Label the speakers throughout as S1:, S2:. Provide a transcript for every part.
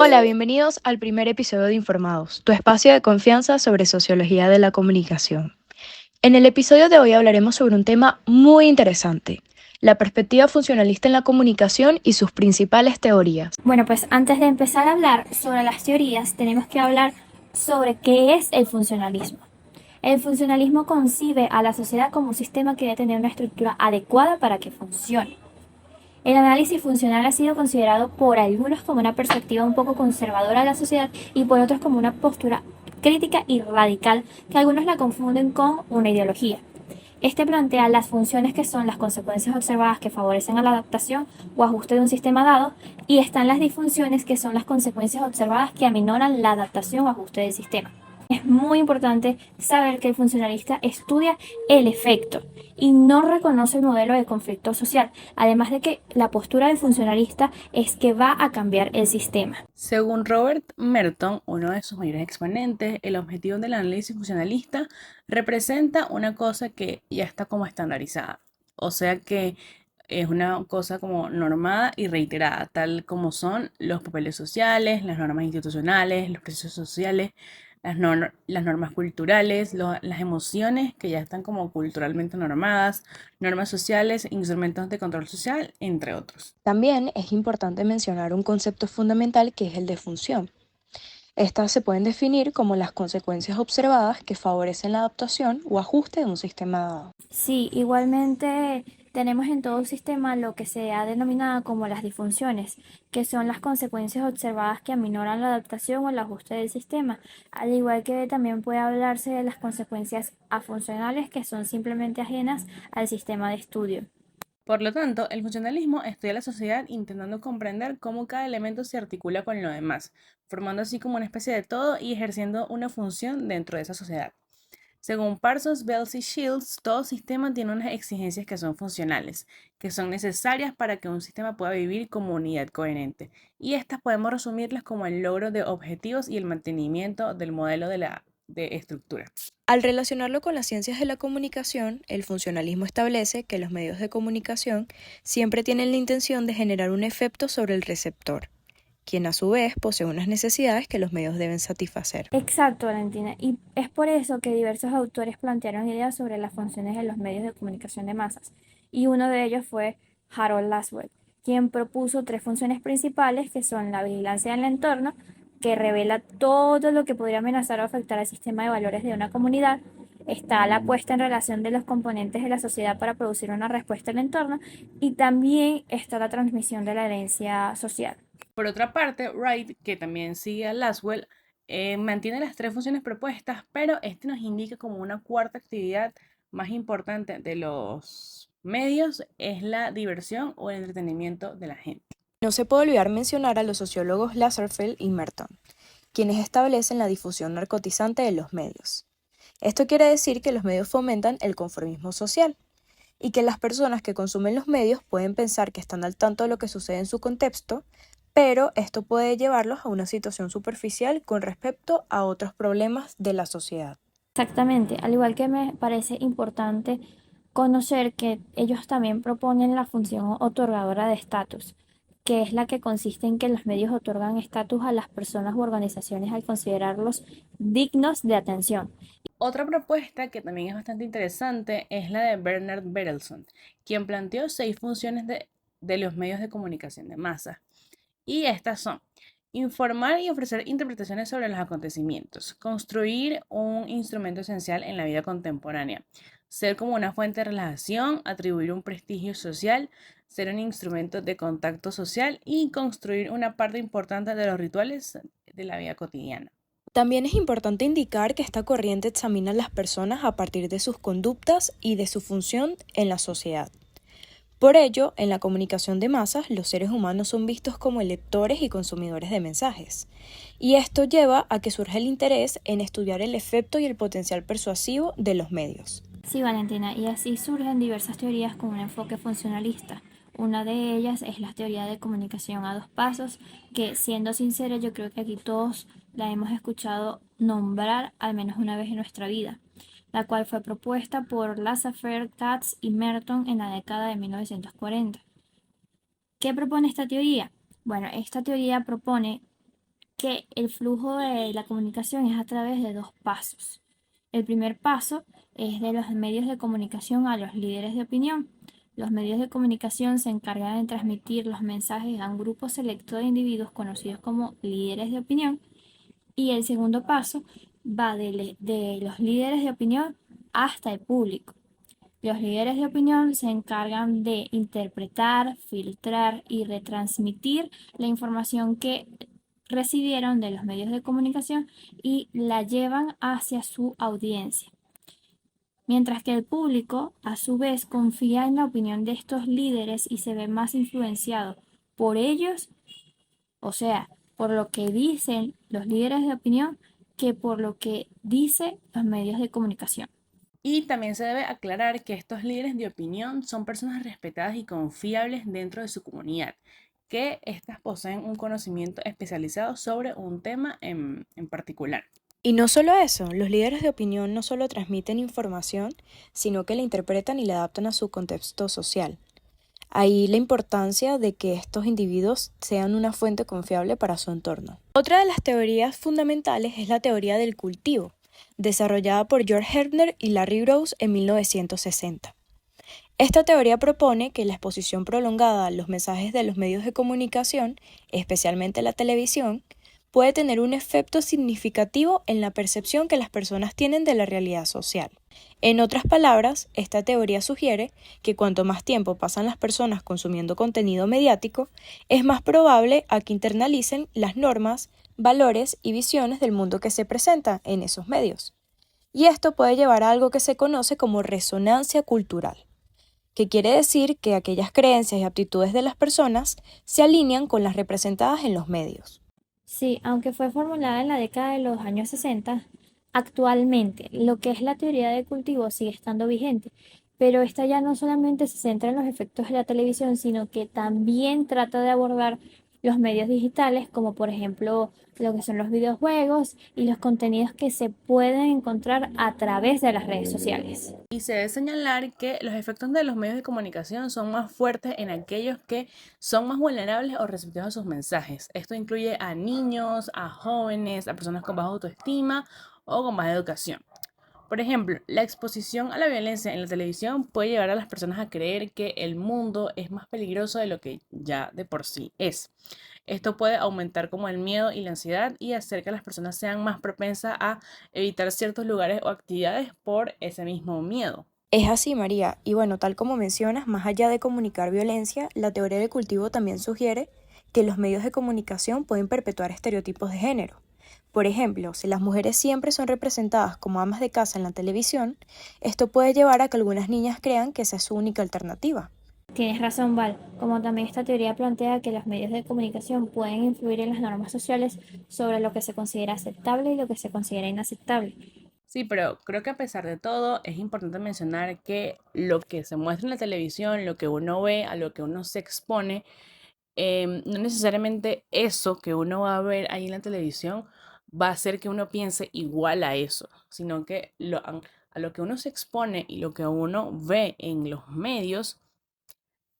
S1: Hola, bienvenidos al primer episodio de Informados, tu espacio de confianza sobre sociología de la comunicación. En el episodio de hoy hablaremos sobre un tema muy interesante, la perspectiva funcionalista en la comunicación y sus principales teorías.
S2: Bueno, pues antes de empezar a hablar sobre las teorías, tenemos que hablar sobre qué es el funcionalismo. El funcionalismo concibe a la sociedad como un sistema que debe tener una estructura adecuada para que funcione. El análisis funcional ha sido considerado por algunos como una perspectiva un poco conservadora de la sociedad y por otros como una postura crítica y radical que algunos la confunden con una ideología. Este plantea las funciones que son las consecuencias observadas que favorecen a la adaptación o ajuste de un sistema dado, y están las disfunciones que son las consecuencias observadas que aminoran la adaptación o ajuste del sistema. Es muy importante saber que el funcionalista estudia el efecto y no reconoce el modelo de conflicto social, además de que la postura del funcionalista es que va a cambiar el sistema.
S3: Según Robert Merton, uno de sus mayores exponentes, el objetivo del análisis funcionalista representa una cosa que ya está como estandarizada, o sea que es una cosa como normada y reiterada, tal como son los papeles sociales, las normas institucionales, los procesos sociales, las normas culturales, las emociones que ya están como culturalmente normadas, normas sociales, instrumentos de control social, entre otros.
S1: También es importante mencionar un concepto fundamental que es el de función. Estas se pueden definir como las consecuencias observadas que favorecen la adaptación o ajuste de un sistema dado.
S2: Sí, igualmente tenemos en todo sistema lo que se ha denominado como las disfunciones, que son las consecuencias observadas que aminoran la adaptación o el ajuste del sistema, al igual que también puede hablarse de las consecuencias afuncionales, que son simplemente ajenas al sistema de estudio.
S3: Por lo tanto, el funcionalismo estudia la sociedad intentando comprender cómo cada elemento se articula con lo demás, formando así como una especie de todo y ejerciendo una función dentro de esa sociedad. Según Parsons, Bells y Shields, todo sistema tiene unas exigencias que son funcionales, que son necesarias para que un sistema pueda vivir como unidad coherente, y estas podemos resumirlas como el logro de objetivos y el mantenimiento del modelo de estructura.
S1: Al relacionarlo con las ciencias de la comunicación, el funcionalismo establece que los medios de comunicación siempre tienen la intención de generar un efecto sobre el receptor, quien a su vez posee unas necesidades que los medios deben satisfacer.
S2: Exacto, Valentina. Y es por eso que diversos autores plantearon ideas sobre las funciones de los medios de comunicación de masas. Y uno de ellos fue Harold Laswell, quien propuso tres funciones principales que son la vigilancia del entorno, que revela todo lo que podría amenazar o afectar al sistema de valores de una comunidad. Está la puesta en relación de los componentes de la sociedad para producir una respuesta al entorno. Y también está la transmisión de la herencia social.
S3: Por otra parte, Wright, que también sigue a Laswell, mantiene las tres funciones propuestas, pero este nos indica como una cuarta actividad más importante de los medios es la diversión o el entretenimiento de la gente.
S1: No se puede olvidar mencionar a los sociólogos Lasserfeld y Merton, quienes establecen la difusión narcotizante de los medios. Esto quiere decir que los medios fomentan el conformismo social y que las personas que consumen los medios pueden pensar que están al tanto de lo que sucede en su contexto, pero esto puede llevarlos a una situación superficial con respecto a otros problemas de la sociedad.
S2: Exactamente, al igual que me parece importante conocer que ellos también proponen la función otorgadora de estatus, que es la que consiste en que los medios otorgan estatus a las personas u organizaciones al considerarlos dignos de atención.
S3: Otra propuesta que también es bastante interesante es la de Bernard Berelson, quien planteó 6 funciones de los medios de comunicación de masa. Y estas son informar y ofrecer interpretaciones sobre los acontecimientos, construir un instrumento esencial en la vida contemporánea, ser como una fuente de relajación, atribuir un prestigio social, ser un instrumento de contacto social y construir una parte importante de los rituales de la vida cotidiana.
S1: También es importante indicar que esta corriente examina a las personas a partir de sus conductas y de su función en la sociedad. Por ello, en la comunicación de masas, los seres humanos son vistos como lectores y consumidores de mensajes. Y esto lleva a que surja el interés en estudiar el efecto y el potencial persuasivo de los medios.
S2: Sí, Valentina, y así surgen diversas teorías con un enfoque funcionalista. Una de ellas es la teoría de comunicación a dos pasos, que siendo sincera yo creo que aquí todos la hemos escuchado nombrar al menos una vez en nuestra vida, la cual fue propuesta por Lassafer, Katz y Merton en la década de 1940. ¿Qué propone esta teoría? Bueno, esta teoría propone que el flujo de la comunicación es a través de dos pasos. El primer paso es de los medios de comunicación a los líderes de opinión. Los medios de comunicación se encargan de transmitir los mensajes a un grupo selecto de individuos conocidos como líderes de opinión. Y el segundo paso va de los líderes de opinión hasta el público. Los líderes de opinión se encargan de interpretar, filtrar y retransmitir la información que recibieron de los medios de comunicación y la llevan hacia su audiencia. Mientras que el público, a su vez, confía en la opinión de estos líderes y se ve más influenciado por ellos, o sea, por lo que dicen los líderes de opinión, que por lo que dicen los medios de comunicación.
S3: Y también se debe aclarar que estos líderes de opinión son personas respetadas y confiables dentro de su comunidad, que éstas poseen un conocimiento especializado sobre un tema en particular.
S1: Y no solo eso, los líderes de opinión no solo transmiten información, sino que la interpretan y la adaptan a su contexto social. Ahí la importancia de que estos individuos sean una fuente confiable para su entorno. Otra de las teorías fundamentales es la teoría del cultivo, desarrollada por George Herner y Larry Gross en 1960. Esta teoría propone que la exposición prolongada a los mensajes de los medios de comunicación, especialmente la televisión, puede tener un efecto significativo en la percepción que las personas tienen de la realidad social. En otras palabras, esta teoría sugiere que cuanto más tiempo pasan las personas consumiendo contenido mediático, es más probable a que internalicen las normas, valores y visiones del mundo que se presenta en esos medios. Y esto puede llevar a algo que se conoce como resonancia cultural, que quiere decir que aquellas creencias y aptitudes de las personas se alinean con las representadas en los medios.
S2: Sí, aunque fue formulada en la década de los años 60, actualmente lo que es la teoría de cultivo sigue estando vigente, pero esta ya no solamente se centra en los efectos de la televisión, sino que también trata de abordar los medios digitales, como por ejemplo lo que son los videojuegos y los contenidos que se pueden encontrar a través de las redes sociales.
S3: Y se debe señalar que los efectos de los medios de comunicación son más fuertes en aquellos que son más vulnerables o receptivos a sus mensajes. Esto incluye a niños, a jóvenes, a personas con baja autoestima o con baja educación. Por ejemplo, la exposición a la violencia en la televisión puede llevar a las personas a creer que el mundo es más peligroso de lo que ya de por sí es. Esto puede aumentar como el miedo y la ansiedad y hacer que las personas sean más propensas a evitar ciertos lugares o actividades por ese mismo miedo.
S1: Es así, María, y bueno, tal como mencionas, más allá de comunicar violencia, la teoría del cultivo también sugiere que los medios de comunicación pueden perpetuar estereotipos de género. Por ejemplo, si las mujeres siempre son representadas como amas de casa en la televisión, esto puede llevar a que algunas niñas crean que esa es su única alternativa.
S2: Tienes razón, Val, como también esta teoría plantea que los medios de comunicación pueden influir en las normas sociales sobre lo que se considera aceptable y lo que se considera inaceptable.
S3: Sí, pero creo que a pesar de todo es importante mencionar que lo que se muestra en la televisión, lo que uno ve, a lo que uno se expone, no necesariamente eso que uno va a ver ahí en la televisión va a hacer que uno piense igual a eso, sino que a lo que uno se expone y lo que uno ve en los medios,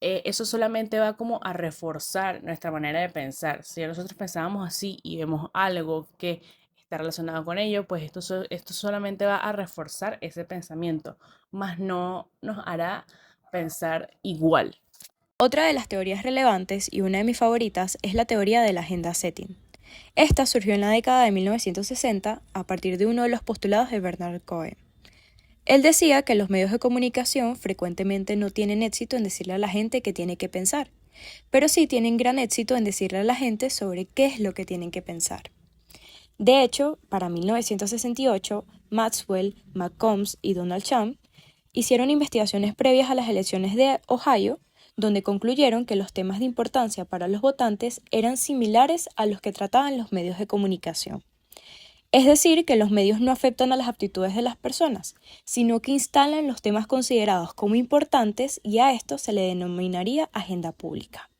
S3: eso solamente va como a reforzar nuestra manera de pensar. Si nosotros pensábamos así y vemos algo que está relacionado con ello, pues esto solamente va a reforzar ese pensamiento, más no nos hará pensar igual.
S1: Otra de las teorías relevantes y una de mis favoritas es la teoría de la agenda setting. Esta surgió en la década de 1960 a partir de uno de los postulados de Bernard Cohen. Él decía que los medios de comunicación frecuentemente no tienen éxito en decirle a la gente qué tiene que pensar, pero sí tienen gran éxito en decirle a la gente sobre qué es lo que tienen que pensar. De hecho, para 1968, Maxwell, McCombs y Donald Trump hicieron investigaciones previas a las elecciones de Ohio, donde concluyeron que los temas de importancia para los votantes eran similares a los que trataban los medios de comunicación. Es decir, que los medios no afectan a las aptitudes de las personas, sino que instalan los temas considerados como importantes y a esto se le denominaría agenda pública.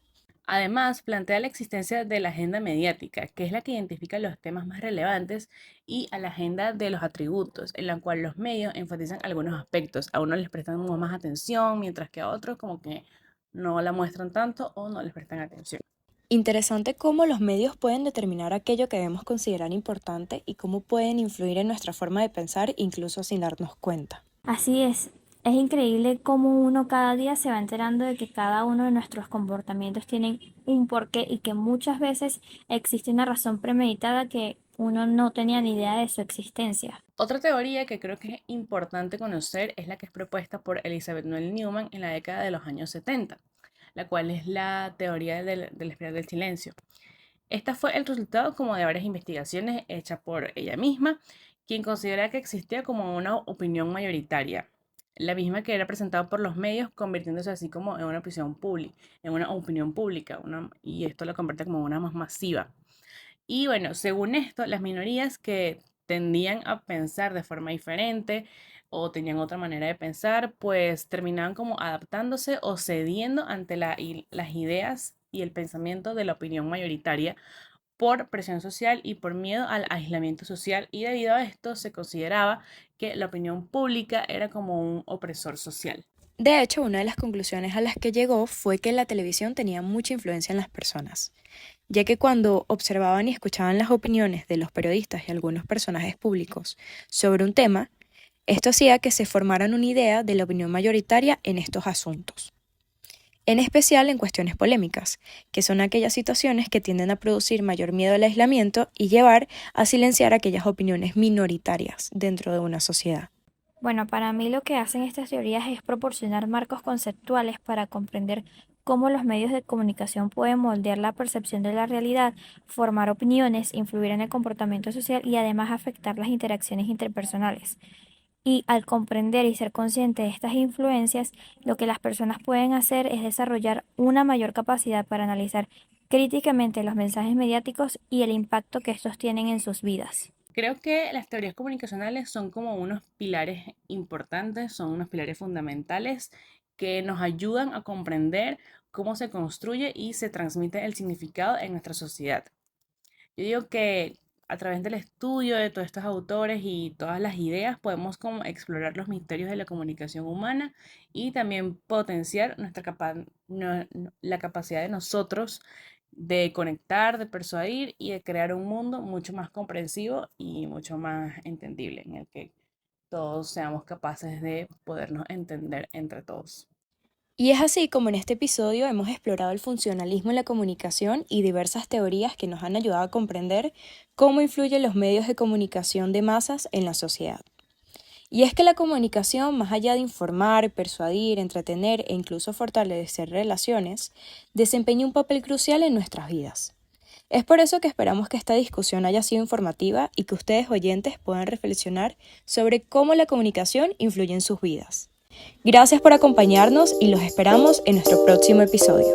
S3: Además, plantea la existencia de la agenda mediática, que es la que identifica los temas más relevantes, y a la agenda de los atributos, en la cual los medios enfatizan algunos aspectos. A unos les prestan más atención, mientras que a otros como que no la muestran tanto o no les prestan atención.
S1: Interesante cómo los medios pueden determinar aquello que debemos considerar importante y cómo pueden influir en nuestra forma de pensar incluso sin darnos cuenta.
S2: Así es increíble cómo uno cada día se va enterando de que cada uno de nuestros comportamientos tienen un porqué y que muchas veces existe una razón premeditada que uno no tenía ni idea de su existencia.
S3: Otra teoría que creo que es importante conocer es la que es propuesta por Elizabeth Noel Newman en la década de los años 70, la cual es la teoría del espiral del silencio. Esta fue el resultado como de varias investigaciones hechas por ella misma, quien considera que existía como una opinión mayoritaria, la misma que era presentada por los medios, convirtiéndose así como en una opinión pública, y esto lo convierte como una más masiva. Y bueno, según esto, las minorías que tendían a pensar de forma diferente o tenían otra manera de pensar, pues terminaban como adaptándose o cediendo ante las ideas y el pensamiento de la opinión mayoritaria por presión social y por miedo al aislamiento social, y debido a esto se consideraba que la opinión pública era como un opresor social.
S1: De hecho, una de las conclusiones a las que llegó fue que la televisión tenía mucha influencia en las personas, ya que cuando observaban y escuchaban las opiniones de los periodistas y algunos personajes públicos sobre un tema, esto hacía que se formaran una idea de la opinión mayoritaria en estos asuntos. En especial en cuestiones polémicas, que son aquellas situaciones que tienden a producir mayor miedo al aislamiento y llevar a silenciar aquellas opiniones minoritarias dentro de una sociedad.
S2: Bueno, para mí lo que hacen estas teorías es proporcionar marcos conceptuales para comprender cómo los medios de comunicación pueden moldear la percepción de la realidad, formar opiniones, influir en el comportamiento social y además afectar las interacciones interpersonales. Y al comprender y ser consciente de estas influencias, lo que las personas pueden hacer es desarrollar una mayor capacidad para analizar críticamente los mensajes mediáticos y el impacto que estos tienen en sus vidas.
S3: Creo que las teorías comunicacionales son como unos pilares importantes, son unos pilares fundamentales que nos ayudan a comprender cómo se construye y se transmite el significado en nuestra sociedad. Yo digo que a través del estudio de todos estos autores y todas las ideas podemos como explorar los misterios de la comunicación humana y también potenciar la capacidad de nosotros de conectar, de persuadir y de crear un mundo mucho más comprensivo y mucho más entendible, en el que todos seamos capaces de podernos entender entre todos.
S1: Y es así como en este episodio hemos explorado el funcionalismo en la comunicación y diversas teorías que nos han ayudado a comprender cómo influyen los medios de comunicación de masas en la sociedad. Y es que la comunicación, más allá de informar, persuadir, entretener e incluso fortalecer relaciones, desempeña un papel crucial en nuestras vidas. Es por eso que esperamos que esta discusión haya sido informativa y que ustedes oyentes puedan reflexionar sobre cómo la comunicación influye en sus vidas. Gracias por acompañarnos y los esperamos en nuestro próximo episodio.